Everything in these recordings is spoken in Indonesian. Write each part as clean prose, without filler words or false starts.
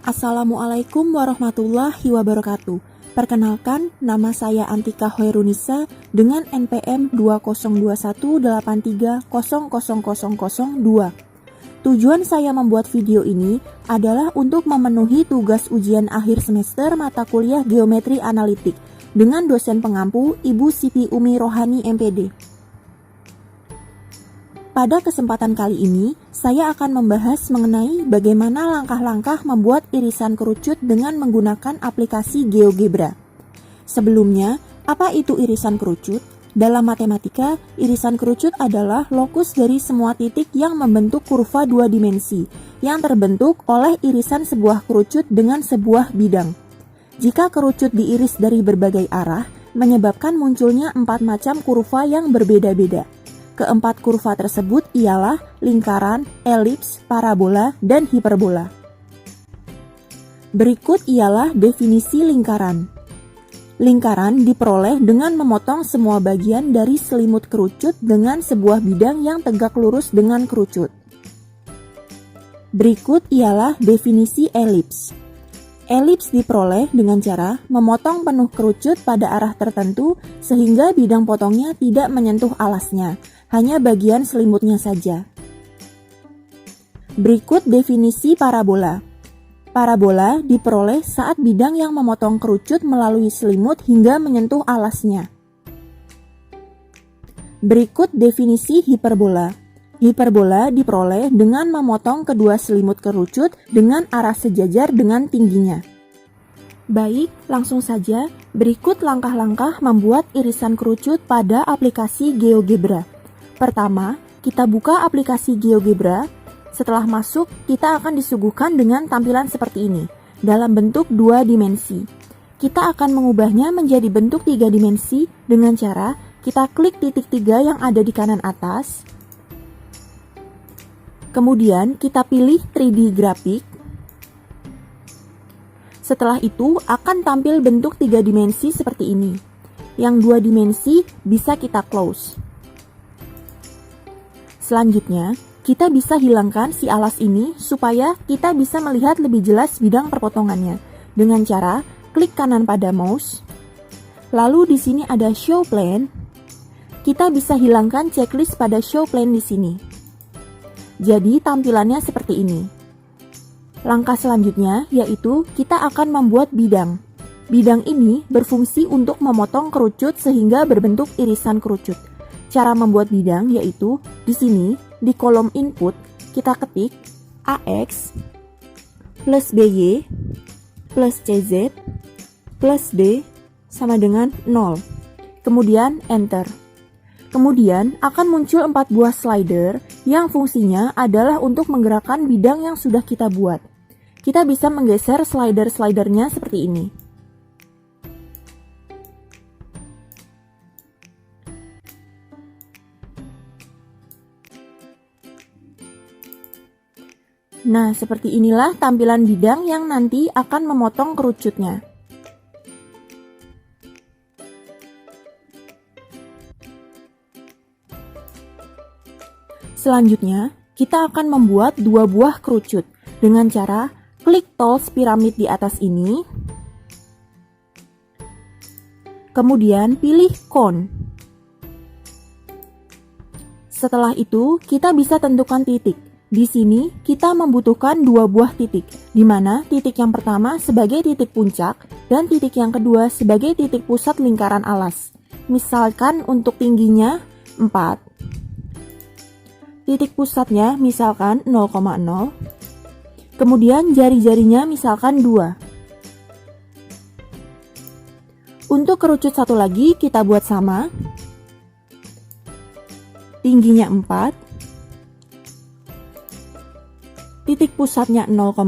Assalamualaikum warahmatullahi wabarakatuh. Perkenalkan, nama saya Antika Hoerunisa dengan NPM 202183000002. Tujuan saya membuat video ini adalah untuk memenuhi tugas ujian akhir semester mata kuliah Geometri Analitik dengan dosen pengampu Ibu Siti Umi Rohani MPD. Pada kesempatan kali ini, saya akan membahas mengenai bagaimana langkah-langkah membuat irisan kerucut dengan menggunakan aplikasi GeoGebra. Sebelumnya, apa itu irisan kerucut? Dalam matematika, irisan kerucut adalah lokus dari semua titik yang membentuk kurva dua dimensi, yang terbentuk oleh irisan sebuah kerucut dengan sebuah bidang. Jika kerucut diiris dari berbagai arah, menyebabkan munculnya 4 macam kurva yang berbeda-beda. Keempat kurva tersebut ialah lingkaran, elips, parabola, dan hiperbola. Berikut ialah definisi lingkaran. Lingkaran diperoleh dengan memotong semua bagian dari selimut kerucut dengan sebuah bidang yang tegak lurus dengan kerucut. Berikut ialah definisi elips. Elips diperoleh dengan cara memotong penuh kerucut pada arah tertentu sehingga bidang potongnya tidak menyentuh alasnya, hanya bagian selimutnya saja. Berikut definisi parabola. Parabola diperoleh saat bidang yang memotong kerucut melalui selimut hingga menyentuh alasnya. Berikut definisi hiperbola. Hiperbola diperoleh dengan memotong kedua selimut kerucut dengan arah sejajar dengan tingginya. Baik, langsung saja. Berikut langkah-langkah membuat irisan kerucut pada aplikasi GeoGebra. Pertama, kita buka aplikasi GeoGebra. Setelah masuk, kita akan disuguhkan dengan tampilan seperti ini, dalam bentuk 2 dimensi. Kita akan mengubahnya menjadi bentuk 3 dimensi dengan cara kita klik titik 3 yang ada di kanan atas. Kemudian kita pilih 3D grafik. Setelah itu akan tampil bentuk 3 dimensi seperti ini. Yang 2 dimensi bisa kita close. Selanjutnya, kita bisa hilangkan si alas ini supaya kita bisa melihat lebih jelas bidang perpotongannya dengan cara klik kanan pada mouse. Lalu di sini ada show plane. Kita bisa hilangkan checklist pada show plane di sini. Jadi tampilannya seperti ini. Langkah selanjutnya yaitu kita akan membuat bidang. Bidang ini berfungsi untuk memotong kerucut sehingga berbentuk irisan kerucut. Cara membuat bidang yaitu di sini di kolom input kita ketik AX plus BY plus CZ plus D sama dengan 0. Kemudian enter. Kemudian akan muncul 4 buah slider yang fungsinya adalah untuk menggerakkan bidang yang sudah kita buat. Kita bisa menggeser slider-slidernya seperti ini. Nah, seperti inilah tampilan bidang yang nanti akan memotong kerucutnya. Selanjutnya, kita akan membuat 2 buah kerucut dengan cara klik tools piramid di atas ini. Kemudian pilih cone. Setelah itu, kita bisa tentukan titik. Di sini, kita membutuhkan 2 buah titik, di mana titik yang pertama sebagai titik puncak dan titik yang kedua sebagai titik pusat lingkaran alas. Misalkan untuk tingginya 4. Titik pusatnya misalkan 0,0. Kemudian jari-jarinya misalkan 2. Untuk kerucut satu lagi kita buat sama. Tingginya 4. Titik pusatnya 0,0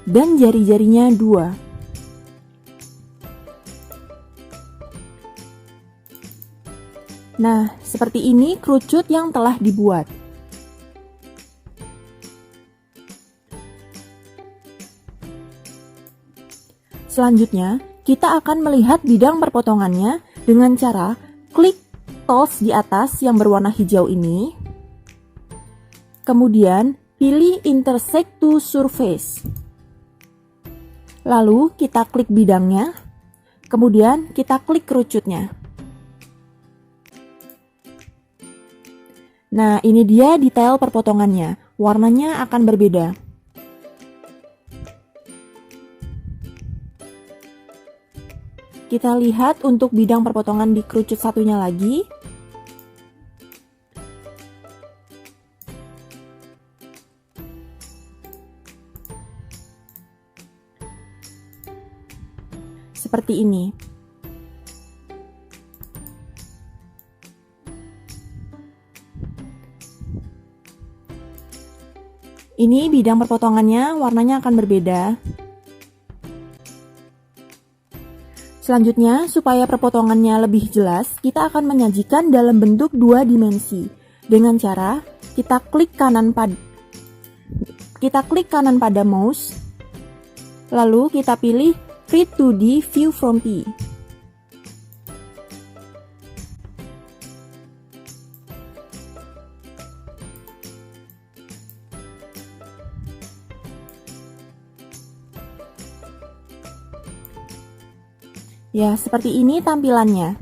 dan jari-jarinya 2. Nah, seperti ini kerucut yang telah dibuat. Selanjutnya, kita akan melihat bidang perpotongannya dengan cara klik tools di atas yang berwarna hijau ini. Kemudian, pilih intersect to surface. Lalu kita klik bidangnya, kemudian kita klik kerucutnya. Nah, ini dia detail perpotongannya. Warnanya akan berbeda. Kita lihat untuk bidang perpotongan di kerucut satunya lagi. Seperti ini. Ini bidang perpotongannya, warnanya akan berbeda. Selanjutnya, supaya perpotongannya lebih jelas, kita akan menyajikan dalam bentuk 2 dimensi. Dengan cara, kita klik kanan pada mouse, lalu kita pilih Free 2D View from P. Ya, seperti ini tampilannya.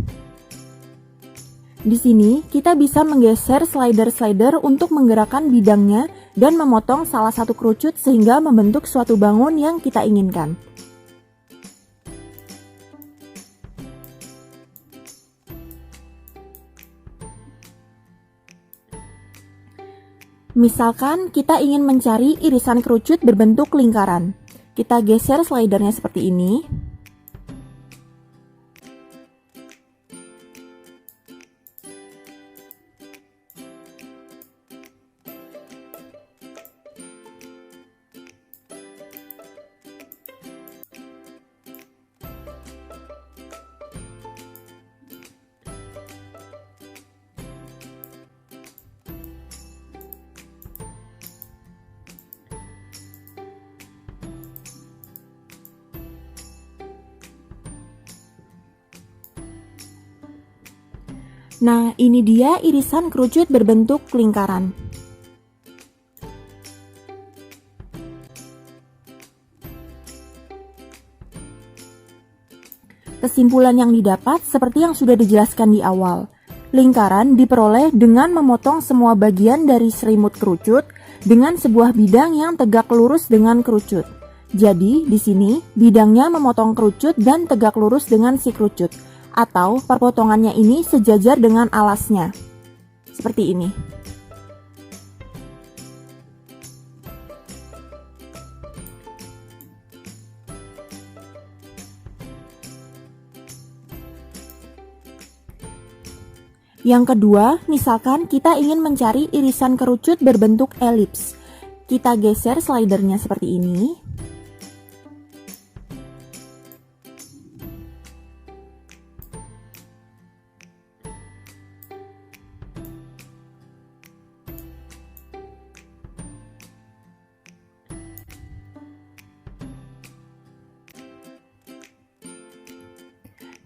Di sini, kita bisa menggeser slider-slider untuk menggerakkan bidangnya dan memotong salah satu kerucut sehingga membentuk suatu bangun yang kita inginkan. Misalkan kita ingin mencari irisan kerucut berbentuk lingkaran. Kita geser slidernya seperti ini. Nah, ini dia irisan kerucut berbentuk lingkaran. Kesimpulan yang didapat seperti yang sudah dijelaskan di awal. Lingkaran diperoleh dengan memotong semua bagian dari selimut kerucut dengan sebuah bidang yang tegak lurus dengan kerucut. Jadi, di sini bidangnya memotong kerucut dan tegak lurus dengan si kerucut, atau perpotongannya ini sejajar dengan alasnya. Seperti ini. Yang kedua, misalkan kita ingin mencari irisan kerucut berbentuk elips. Kita geser slidernya seperti ini.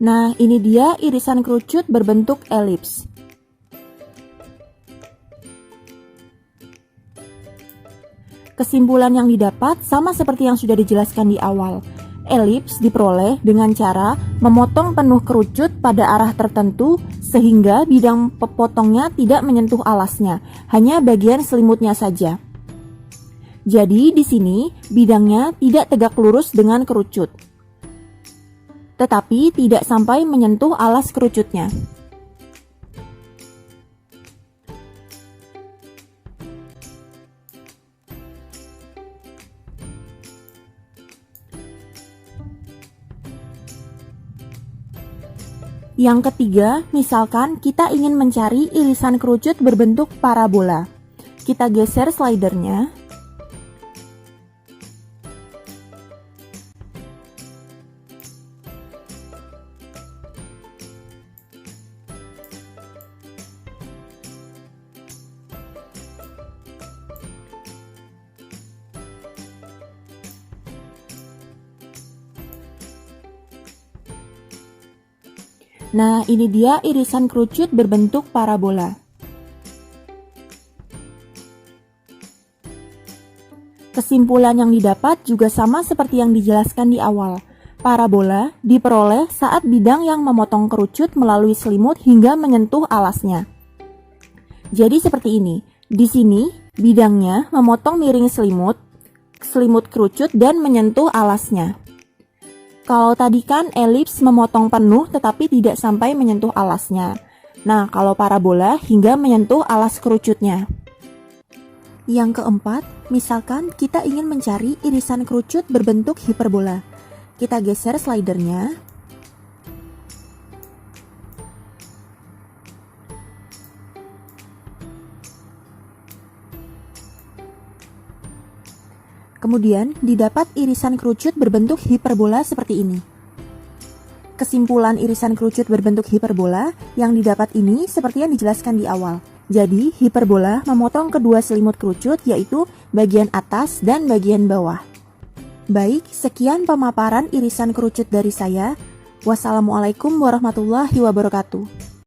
Nah, ini dia irisan kerucut berbentuk elips. Kesimpulan yang didapat sama seperti yang sudah dijelaskan di awal. Elips diperoleh dengan cara memotong penuh kerucut pada arah tertentu sehingga bidang pepotongnya tidak menyentuh alasnya, hanya bagian selimutnya saja. Jadi di sini bidangnya tidak tegak lurus dengan kerucut, tetapi tidak sampai menyentuh alas kerucutnya. Yang ketiga, misalkan kita ingin mencari irisan kerucut berbentuk parabola. Kita geser slidernya. Nah, ini dia irisan kerucut berbentuk parabola. Kesimpulan yang didapat juga sama seperti yang dijelaskan di awal. Parabola diperoleh saat bidang yang memotong kerucut melalui selimut hingga menyentuh alasnya. Jadi seperti ini. Di sini, bidangnya memotong miring selimut kerucut dan menyentuh alasnya. Kalau tadi kan elips memotong penuh tetapi tidak sampai menyentuh alasnya. Nah, kalau parabola hingga menyentuh alas kerucutnya. Yang keempat, misalkan kita ingin mencari irisan kerucut berbentuk hiperbola. Kita geser slidernya. Kemudian, didapat irisan kerucut berbentuk hiperbola seperti ini. Kesimpulan irisan kerucut berbentuk hiperbola yang didapat ini seperti yang dijelaskan di awal. Jadi, hiperbola memotong kedua selimut kerucut yaitu bagian atas dan bagian bawah. Baik, sekian pemaparan irisan kerucut dari saya. Wassalamualaikum warahmatullahi wabarakatuh.